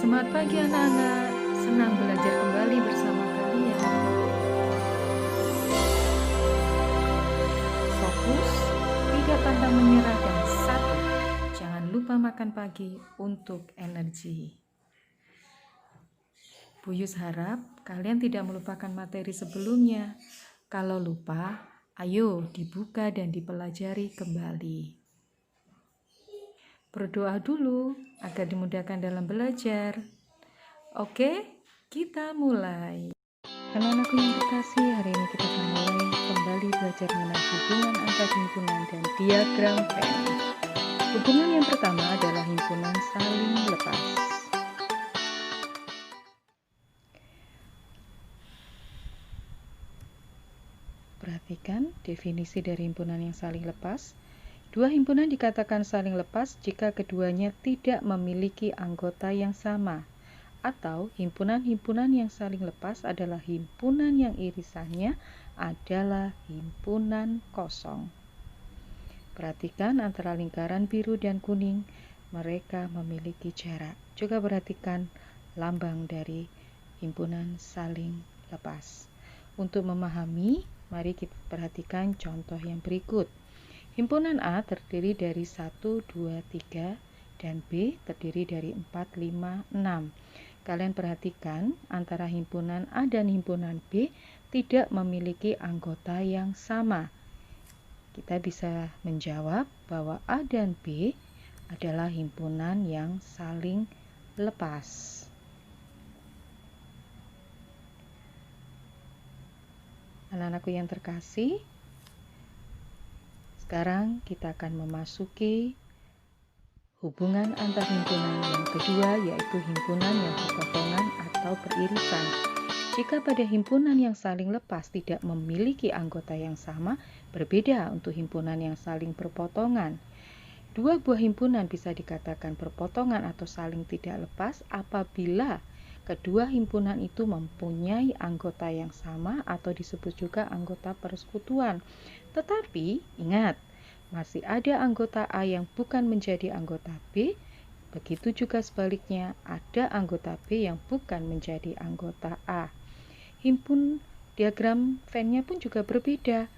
Semangat pagi anak-anak, senang belajar kembali bersama kalian. Fokus, tidak pantang menyerah, dan satu, jangan lupa makan pagi untuk energi. Buyus harap kalian tidak melupakan materi sebelumnya. Kalau lupa, ayo dibuka dan dipelajari kembali. Berdoa dulu agar dimudahkan dalam belajar. Oke, kita mulai. Anak-anakku yang terkasih, hari ini kita akan mulai kembali belajar mengenai hubungan antar himpunan dan diagram Venn. Hubungan yang pertama adalah himpunan saling lepas. Perhatikan definisi dari himpunan yang saling lepas. Dua himpunan dikatakan saling lepas jika keduanya tidak memiliki anggota yang sama. Atau himpunan-himpunan yang saling lepas adalah himpunan yang irisannya adalah himpunan kosong. Perhatikan antara lingkaran biru dan kuning, mereka memiliki jarak. Juga perhatikan lambang dari himpunan saling lepas. Untuk memahami, mari kita perhatikan contoh yang berikut. Himpunan A terdiri dari 1, 2, 3, dan B terdiri dari 4, 5, 6. Kalian perhatikan antara himpunan A dan himpunan B tidak memiliki anggota yang sama. Kita bisa menjawab bahwa A dan B adalah himpunan yang saling lepas. Anak-anakku yang terkasih, sekarang kita akan memasuki hubungan antar himpunan yang kedua, yaitu himpunan yang berpotongan atau beririsan. Jika pada himpunan yang saling lepas tidak memiliki anggota yang sama, berbeda untuk himpunan yang saling berpotongan. Dua buah himpunan bisa dikatakan berpotongan atau saling tidak lepas apabila kedua himpunan itu mempunyai anggota yang sama atau disebut juga anggota persekutuan. Tetapi ingat, masih ada anggota A yang bukan menjadi anggota B, begitu juga sebaliknya ada anggota B yang bukan menjadi anggota A. Himpun diagram Venn-nya pun juga berbeda.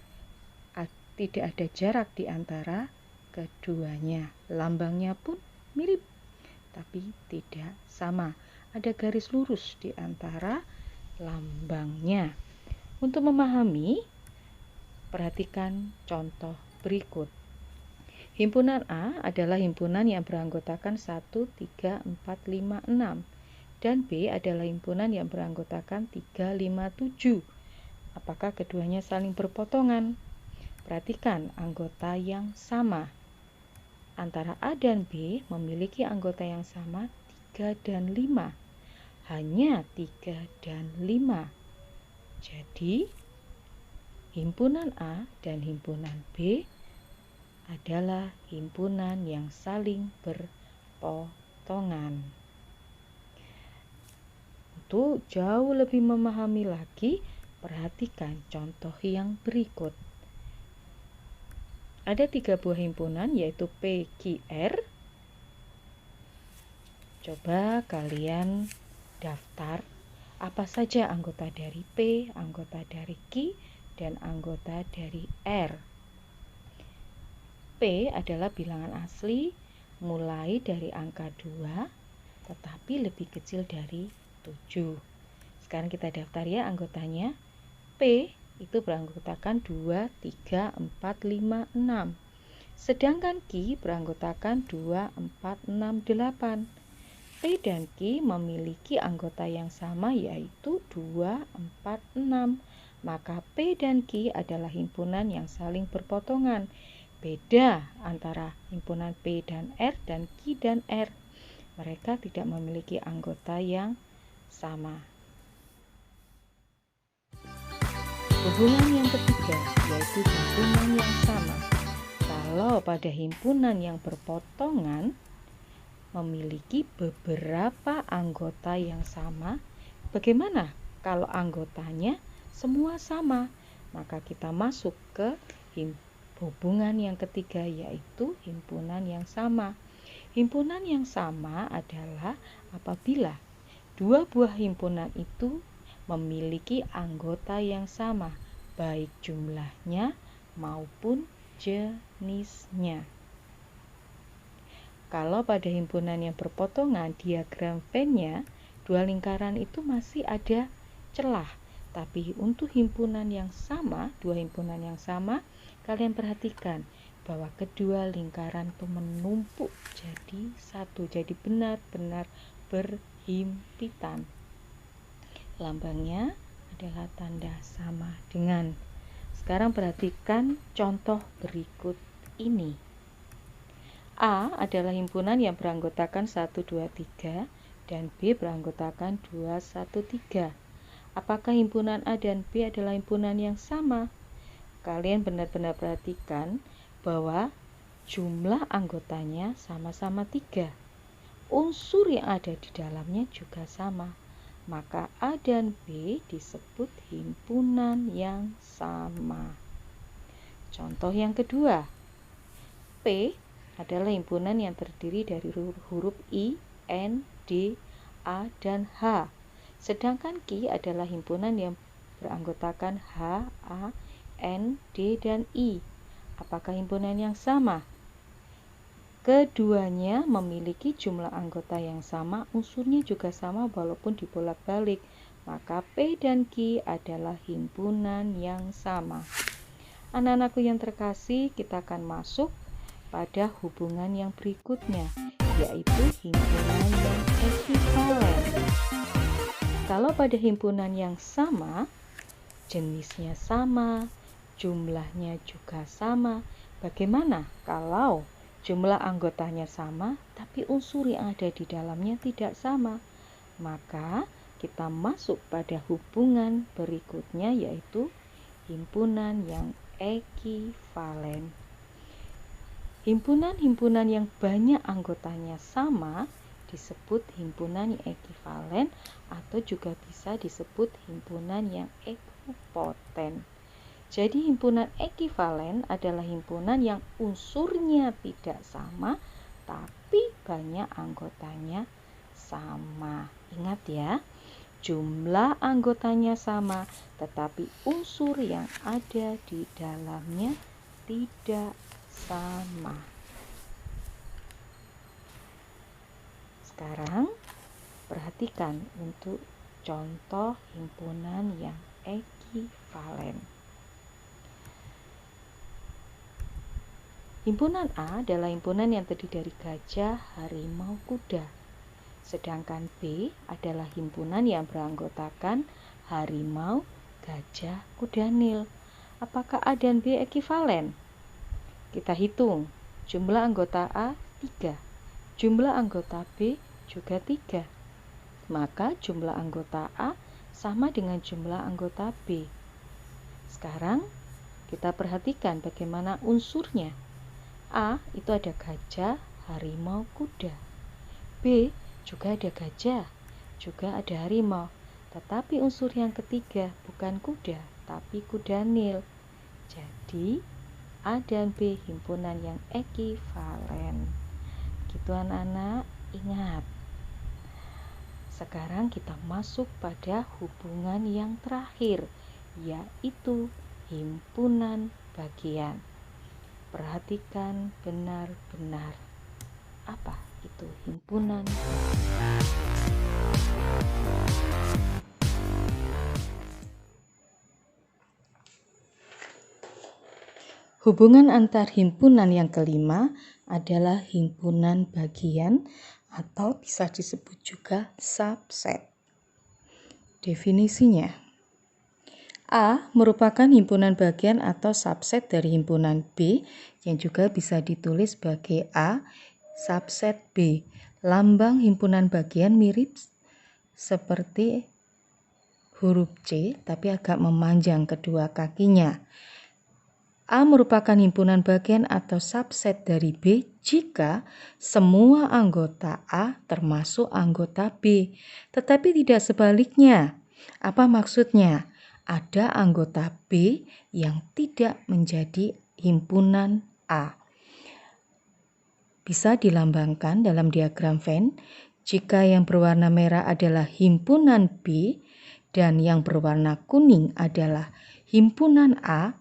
Tidak ada jarak di antara keduanya. Lambangnya pun mirip, tapi tidak sama. Ada garis lurus di antara lambangnya. Untuk memahami, perhatikan contoh berikut. Himpunan A adalah himpunan yang beranggotakan 1, 3, 4, 5, 6. Dan B adalah himpunan yang beranggotakan 3, 5, 7. Apakah keduanya saling berpotongan? Perhatikan anggota yang sama. Antara A dan B memiliki anggota yang sama 3 dan 5. Hanya 3 dan 5. Jadi, himpunan A dan himpunan B adalah himpunan yang saling berpotongan. Untuk jauh lebih memahami lagi, perhatikan contoh yang berikut. Ada 3 buah himpunan, yaitu P, Q, R. Coba kalian daftar apa saja anggota dari P, anggota dari Q, dan anggota dari R. P adalah bilangan asli mulai dari angka 2 tetapi lebih kecil dari 7. Sekarang kita daftar ya anggotanya. P itu beranggotakan 2, 3, 4, 5, 6. Sedangkan Q beranggotakan 2, 4, 6, 8. P dan Q memiliki anggota yang sama yaitu 2, 4, 6. Maka P dan Q adalah himpunan yang saling berpotongan. Beda antara himpunan P dan R dan Q dan R. Mereka tidak memiliki anggota yang sama. Hubungan yang ketiga yaitu himpunan yang sama. Kalau pada himpunan yang berpotongan memiliki beberapa anggota yang sama, bagaimana kalau anggotanya semua sama? Maka kita masuk ke hubungan yang ketiga yaitu himpunan yang sama. Himpunan yang sama adalah apabila dua buah himpunan itu memiliki anggota yang sama, baik jumlahnya maupun jenisnya. Kalau pada himpunan yang berpotongan, diagram Venn-nya, dua lingkaran itu masih ada celah. Tapi untuk himpunan yang sama, dua himpunan yang sama, kalian perhatikan bahwa kedua lingkaran itu menumpuk jadi satu, jadi benar-benar berhimpitan. Lambangnya adalah tanda sama dengan. Sekarang perhatikan contoh berikut ini. A adalah himpunan yang beranggotakan 1, 2, 3 dan B beranggotakan 2, 1, 3. Apakah himpunan A dan B adalah himpunan yang sama? Kalian benar-benar perhatikan bahwa jumlah anggotanya sama-sama 3. Unsur yang ada di dalamnya juga sama. Maka A dan B disebut himpunan yang sama. Contoh yang kedua, P adalah himpunan yang terdiri dari huruf I, N, D, A, dan H. Sedangkan Q adalah himpunan yang beranggotakan H, A, N, D, dan I. Apakah himpunan yang sama? Keduanya memiliki jumlah anggota yang sama, unsurnya juga sama walaupun dibolak-balik. Maka P dan Q adalah himpunan yang sama. Anak-anakku yang terkasih, kita akan masuk pada hubungan yang berikutnya, yaitu himpunan yang ekivalen. Kalau pada himpunan yang sama, jenisnya sama, jumlahnya juga sama. Bagaimana kalau jumlah anggotanya sama, tapi unsur yang ada di dalamnya tidak sama? Maka kita masuk pada hubungan berikutnya, yaitu himpunan yang ekivalen. Himpunan-himpunan yang banyak anggotanya sama disebut himpunan yang ekivalen atau juga bisa disebut himpunan yang ekupoten. Jadi himpunan ekivalen adalah himpunan yang unsurnya tidak sama tapi banyak anggotanya sama. Ingat ya, jumlah anggotanya sama tetapi unsur yang ada di dalamnya tidak sama. Sekarang perhatikan untuk contoh himpunan yang ekivalen. Himpunan A adalah himpunan yang terdiri dari gajah, harimau, kuda. Sedangkan B adalah himpunan yang beranggotakan harimau, gajah, kuda nil. Apakah A dan B ekivalen? Kita hitung. Jumlah anggota A 3. Jumlah anggota B juga 3. Maka jumlah anggota A sama dengan jumlah anggota B. Sekarang kita perhatikan bagaimana unsurnya. A itu ada gajah, harimau, kuda. B juga ada gajah, juga ada harimau. Tetapi unsur yang ketiga bukan kuda, tapi kuda nil. Jadi A dan B himpunan yang ekivalen. Gitu anak-anak, ingat. Sekarang kita masuk pada hubungan yang terakhir, yaitu himpunan bagian. Perhatikan benar-benar. Apa itu himpunan? Hubungan antar himpunan yang kelima adalah himpunan bagian atau bisa disebut juga subset. Definisinya, A merupakan himpunan bagian atau subset dari himpunan B yang juga bisa ditulis sebagai A subset B. Lambang himpunan bagian mirip seperti huruf C tapi agak memanjang kedua kakinya. A merupakan himpunan bagian atau subset dari B jika semua anggota A termasuk anggota B, tetapi tidak sebaliknya. Apa maksudnya? Ada anggota B yang tidak menjadi himpunan A. bisa dilambangkan dalam diagram Venn. Jika yang berwarna merah adalah himpunan B dan yang berwarna kuning adalah himpunan A,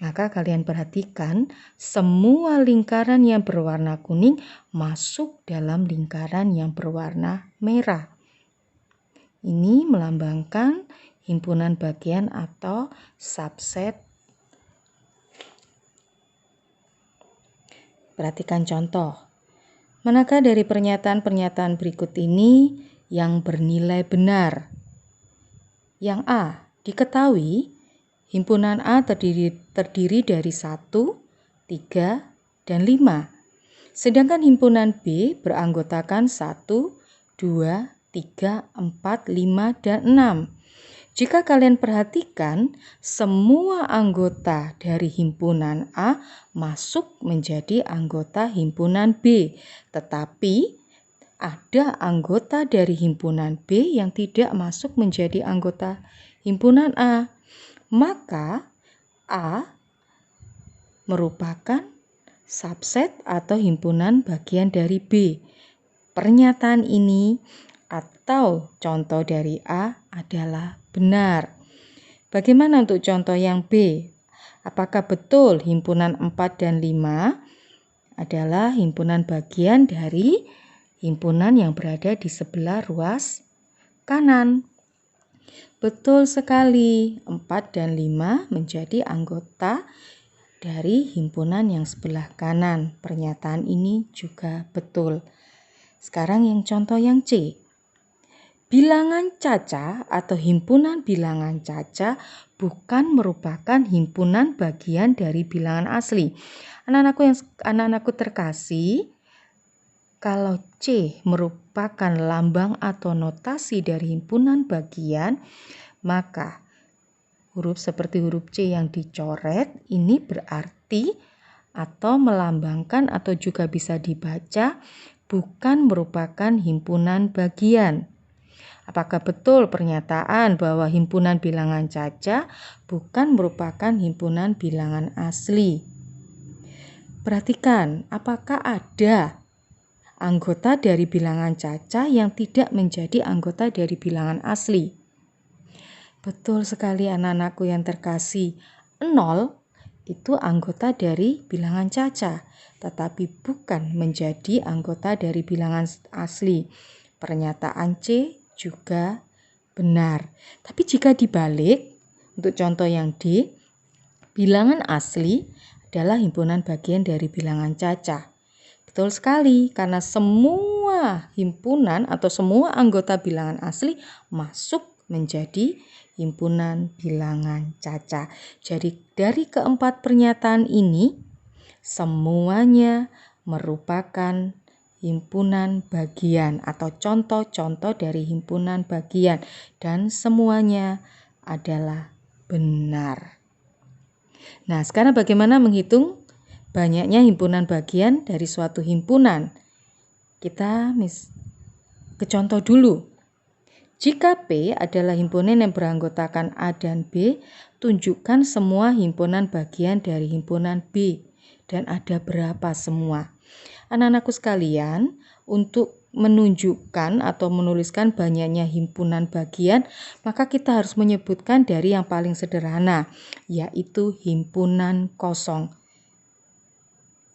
maka kalian perhatikan semua lingkaran yang berwarna kuning masuk dalam lingkaran yang berwarna merah. Ini melambangkan himpunan bagian atau subset. Perhatikan contoh. Manakah dari pernyataan-pernyataan berikut ini yang bernilai benar? Yang A, diketahui himpunan A terdiri dari 1, 3, dan 5. Sedangkan himpunan B beranggotakan 1, 2, 3, 4, 5, dan 6. Jika kalian perhatikan, semua anggota dari himpunan A masuk menjadi anggota himpunan B, tetapi ada anggota dari himpunan B yang tidak masuk menjadi anggota himpunan A. Maka A merupakan subset atau himpunan bagian dari B. Pernyataan ini atau contoh dari A adalah benar. Bagaimana untuk contoh yang B? Apakah betul himpunan 4 dan 5 adalah himpunan bagian dari himpunan yang berada di sebelah ruas kanan? Betul sekali, 4 dan 5 menjadi anggota dari himpunan yang sebelah kanan. Pernyataan ini juga betul. Sekarang yang contoh yang C. Bilangan caca atau himpunan bilangan caca bukan merupakan himpunan bagian dari bilangan asli. Anak-anakku terkasih, kalau C merupakan lambang atau notasi dari himpunan bagian, maka huruf seperti huruf C yang dicoret ini berarti atau melambangkan atau juga bisa dibaca bukan merupakan himpunan bagian. Apakah betul pernyataan bahwa himpunan bilangan caca bukan merupakan himpunan bilangan asli? Perhatikan, apakah ada anggota dari bilangan caca yang tidak menjadi anggota dari bilangan asli? Betul sekali anak-anakku yang terkasih. 0 itu anggota dari bilangan caca, tetapi bukan menjadi anggota dari bilangan asli. Pernyataan C juga benar. Tapi jika dibalik, untuk contoh yang D, bilangan asli adalah himpunan bagian dari bilangan caca. Betul sekali, karena semua himpunan atau semua anggota bilangan asli masuk menjadi himpunan bilangan caca. Jadi dari keempat pernyataan ini, semuanya merupakan himpunan bagian atau contoh-contoh dari himpunan bagian dan semuanya adalah benar. Nah, sekarang bagaimana menghitung banyaknya himpunan bagian dari suatu himpunan? Kita ke contoh dulu. Jika P adalah himpunan yang beranggotakan A dan B, tunjukkan semua himpunan bagian dari himpunan B dan ada berapa semua. Anak-anakku sekalian, untuk menunjukkan atau menuliskan banyaknya himpunan bagian, maka kita harus menyebutkan dari yang paling sederhana, yaitu himpunan kosong.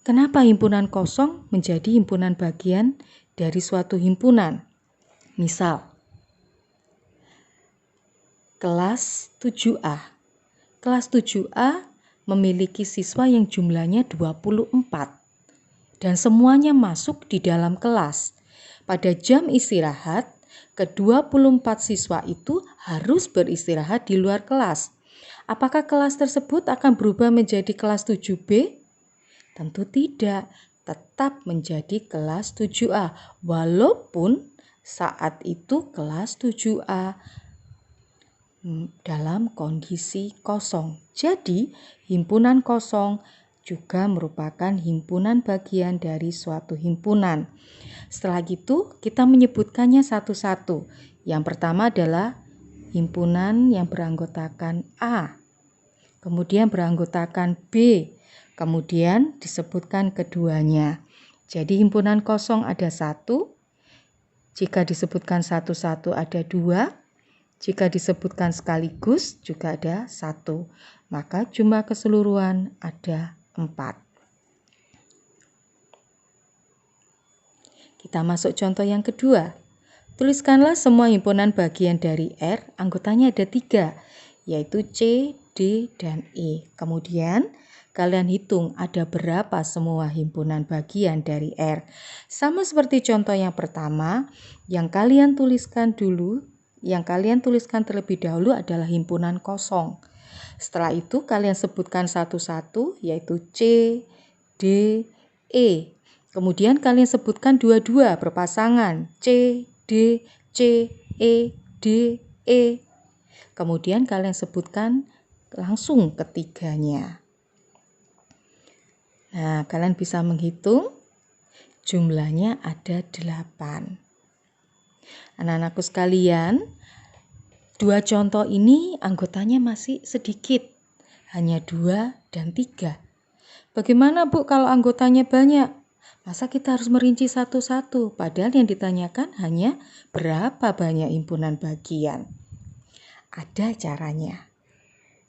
Kenapa himpunan kosong menjadi himpunan bagian dari suatu himpunan? Misal, kelas 7A. Kelas 7A memiliki siswa yang jumlahnya 24. Dan semuanya masuk di dalam kelas. Pada jam istirahat, ke-24 siswa itu harus beristirahat di luar kelas. Apakah kelas tersebut akan berubah menjadi kelas 7B? Tentu tidak, tetap menjadi kelas 7A, walaupun saat itu kelas 7A dalam kondisi kosong. Jadi, himpunan kosong juga merupakan himpunan bagian dari suatu himpunan. Setelah itu, kita menyebutkannya satu-satu. Yang pertama adalah himpunan yang beranggotakan A, kemudian beranggotakan B, kemudian disebutkan keduanya. Jadi himpunan kosong ada 1. Jika disebutkan satu-satu ada 2. Jika disebutkan sekaligus juga ada 1. Maka jumlah keseluruhan ada 4. Kita masuk contoh yang kedua. Tuliskanlah semua himpunan bagian dari R, anggotanya ada 3, yaitu C, D, dan E. Kemudian kalian hitung ada berapa semua himpunan bagian dari R. Sama seperti contoh yang pertama, yang kalian tuliskan terlebih dahulu adalah himpunan kosong. Setelah itu kalian sebutkan satu-satu, yaitu C, D, E. Kemudian kalian sebutkan dua-dua berpasangan, C, D, C, E, D, E. Kemudian kalian sebutkan langsung ketiganya. Nah, kalian bisa menghitung jumlahnya ada 8. Anak-anakku sekalian, 2 contoh ini anggotanya masih sedikit, hanya 2 dan 3. Bagaimana Bu kalau anggotanya banyak? Masa kita harus merinci satu-satu, padahal yang ditanyakan hanya berapa banyak himpunan bagian. Ada caranya.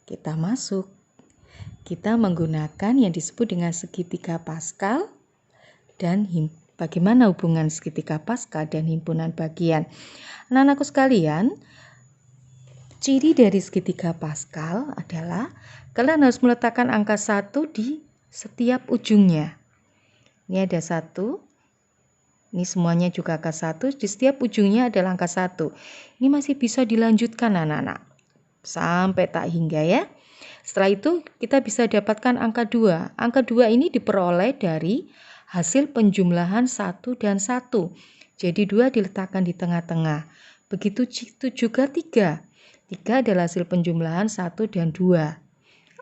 Kita masuk. Kita menggunakan yang disebut dengan segitiga Pascal dan bagaimana hubungan segitiga Pascal dan himpunan bagian. Anak-anakku sekalian, ciri dari segitiga Pascal adalah kalian harus meletakkan angka 1 di setiap ujungnya. Ini ada 1. Ini semuanya juga angka 1. Di setiap ujungnya adalah angka 1. Ini masih bisa dilanjutkan anak-anak. Sampai tak hingga ya. Setelah itu kita bisa dapatkan angka 2. Angka 2 ini diperoleh dari hasil penjumlahan 1 dan 1. Jadi 2 diletakkan di tengah-tengah. Begitu juga 3. 3 adalah hasil penjumlahan 1 dan 2.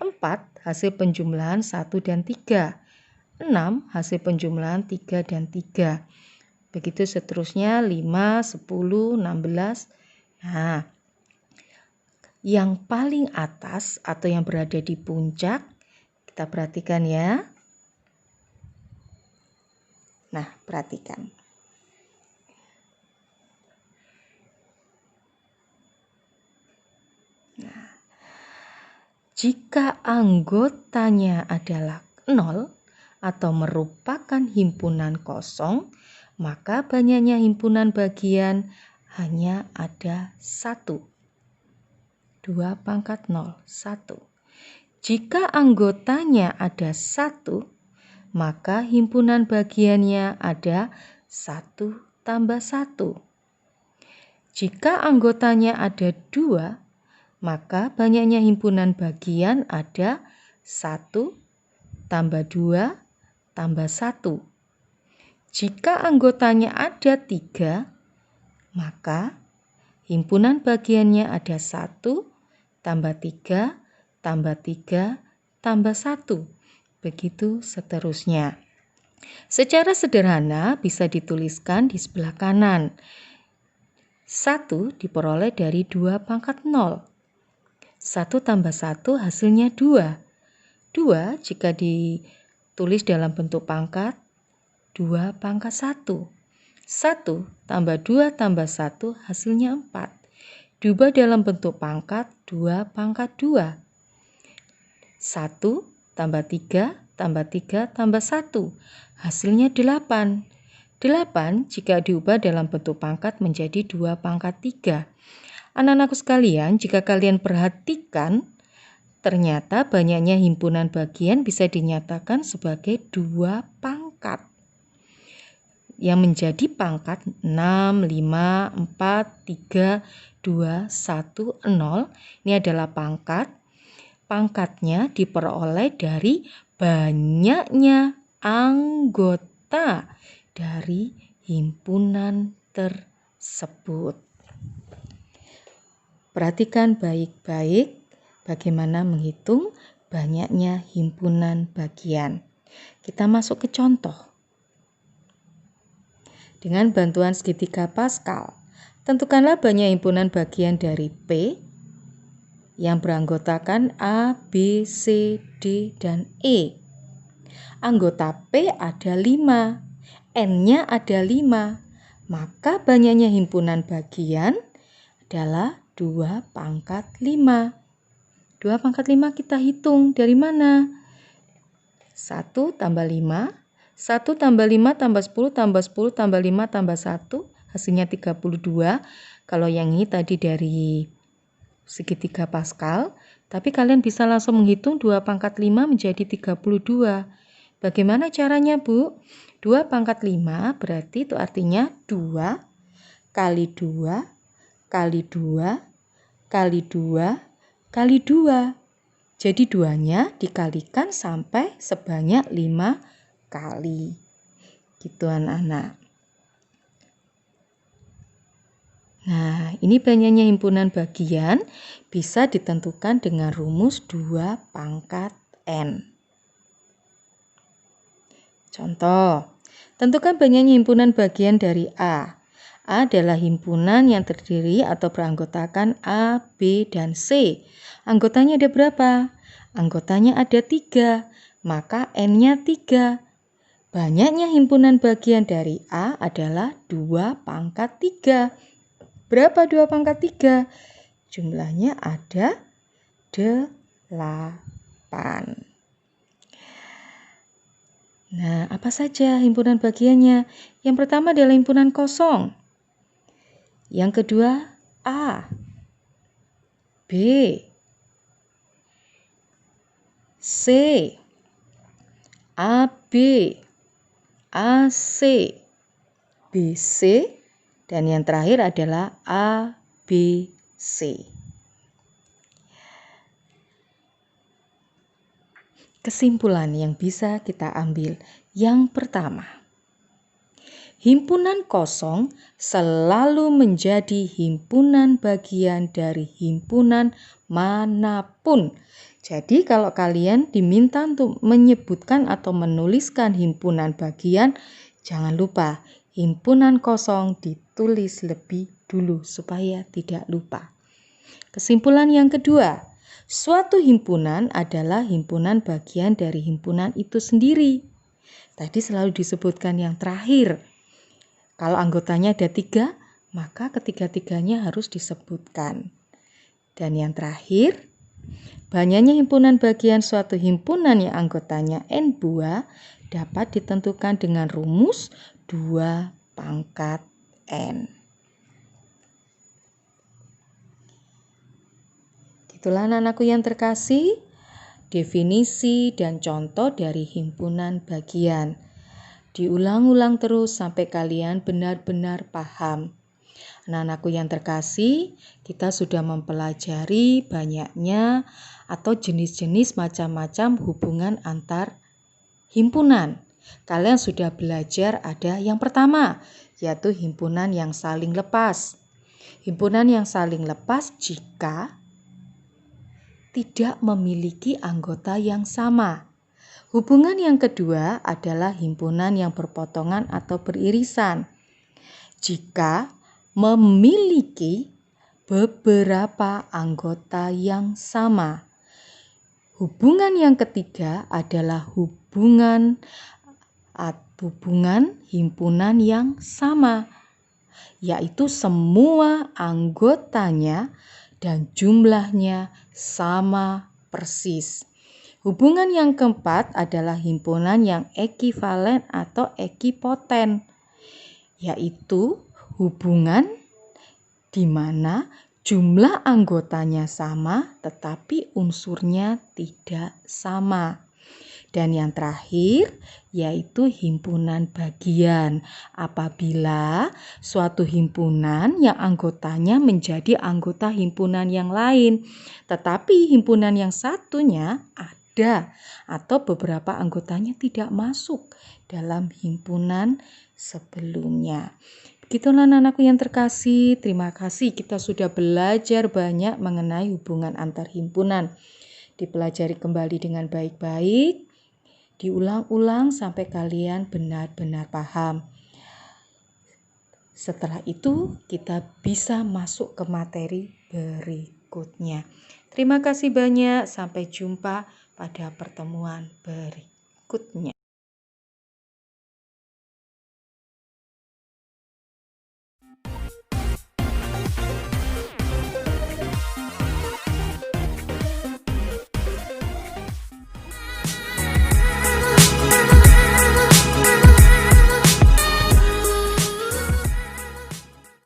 4 hasil penjumlahan 1 dan 3. 6 hasil penjumlahan 3 dan 3. Begitu seterusnya 5, 10, 16. Nah, yang paling atas atau yang berada di puncak, kita perhatikan ya. Nah, perhatikan. Nah, jika anggotanya adalah 0, atau merupakan himpunan kosong, maka banyaknya himpunan bagian hanya ada 1. 2 pangkat 0, 1. Jika anggotanya ada 1, maka himpunan bagiannya ada 1 tambah 1. Jika anggotanya ada 2, maka banyaknya himpunan bagian ada 1 tambah 2 tambah 1. Jika anggotanya ada 3, maka himpunan bagiannya ada 1 tambah 3 tambah 3 tambah 1. Begitu seterusnya. Secara sederhana bisa dituliskan di sebelah kanan. 1 diperoleh dari 2 pangkat 0. 1 tambah 1 hasilnya 2. 2 jika ditulis dalam bentuk pangkat, 2 pangkat 1. 1 tambah 2 tambah 1 hasilnya 4. Diubah dalam bentuk pangkat, 2 pangkat 2. 1 tambah 3 tambah 3 tambah 1 hasilnya 8. 8 jika diubah dalam bentuk pangkat menjadi 2 pangkat 3. Anak-anakku sekalian, jika kalian perhatikan, ternyata banyaknya himpunan bagian bisa dinyatakan sebagai 2 pangkat. Yang menjadi pangkat 6, 5, 4, 3, 2, 1, 0. Ini adalah pangkat. Pangkatnya diperoleh dari banyaknya anggota dari himpunan tersebut. Perhatikan baik-baik bagaimana menghitung banyaknya himpunan bagian. Kita masuk ke contoh. Dengan bantuan segitiga Pascal, tentukanlah banyak himpunan bagian dari P yang beranggotakan A, B, C, D, dan E. Anggota P ada 5. N-nya ada 5. Maka banyaknya himpunan bagian adalah 2 pangkat 5. 2 pangkat 5 kita hitung dari mana? 1 tambah 5, 1 tambah 5 tambah 10 tambah 10 tambah 5 tambah 1, hasilnya 32. Kalau yang ini tadi dari segitiga Pascal, tapi kalian bisa langsung menghitung 2 pangkat 5 menjadi 32. Bagaimana caranya, Bu? 2 pangkat 5 berarti itu artinya 2 kali 2 kali 2 kali 2 kali 2. Jadi 2-nya dikalikan sampai sebanyak 5 kali. Gitu anak-anak. Nah, ini banyaknya himpunan bagian bisa ditentukan dengan rumus 2 pangkat N. Contoh, tentukan banyaknya himpunan bagian dari A. A adalah himpunan yang terdiri atau beranggotakan A, B, dan C. Anggotanya ada berapa? Anggotanya ada 3, maka N-nya 3. Banyaknya himpunan bagian dari A adalah 2 pangkat 3. Berapa 2 pangkat 3? Jumlahnya ada 8. Nah, apa saja himpunan bagiannya? Yang pertama adalah himpunan kosong. Yang kedua, A, B, C, AB, AC, BC, dan yang terakhir adalah ABC. Kesimpulan yang bisa kita ambil. Yang pertama, himpunan kosong selalu menjadi himpunan bagian dari himpunan manapun. Jadi kalau kalian diminta untuk menyebutkan atau menuliskan himpunan bagian, jangan lupa himpunan kosong ditulis lebih dulu supaya tidak lupa. Kesimpulan yang kedua, suatu himpunan adalah himpunan bagian dari himpunan itu sendiri. Tadi selalu disebutkan yang terakhir. Kalau anggotanya ada 3, maka ketiga-tiganya harus disebutkan. Dan yang terakhir, banyaknya himpunan bagian suatu himpunan yang anggotanya N buah dapat ditentukan dengan rumus 2 pangkat N. Itulah anak-anakku yang terkasih, definisi dan contoh dari himpunan bagian. Diulang-ulang terus sampai kalian benar-benar paham. Anak-anakku yang terkasih, kita sudah mempelajari banyaknya atau jenis-jenis macam-macam hubungan antar himpunan. Kalian sudah belajar ada yang pertama, yaitu himpunan yang saling lepas. Himpunan yang saling lepas jika tidak memiliki anggota yang sama. Hubungan yang kedua adalah himpunan yang berpotongan atau beririsan. Jika memiliki beberapa anggota yang sama. Hubungan yang ketiga adalah hubungan himpunan yang sama, yaitu semua anggotanya dan jumlahnya sama persis. Hubungan yang keempat adalah himpunan yang ekivalen atau ekipoten, yaitu hubungan di mana jumlah anggotanya sama tetapi unsurnya tidak sama. Dan yang terakhir yaitu himpunan bagian. Apabila suatu himpunan yang anggotanya menjadi anggota himpunan yang lain, tetapi himpunan yang satunya ada atau beberapa anggotanya tidak masuk dalam himpunan sebelumnya. Begitulah anak-anakku yang terkasih, terima kasih kita sudah belajar banyak mengenai hubungan antar himpunan. Dipelajari kembali dengan baik-baik. Diulang-ulang sampai kalian benar-benar paham. Setelah itu kita bisa masuk ke materi berikutnya. Terima kasih banyak, sampai jumpa pada pertemuan berikutnya.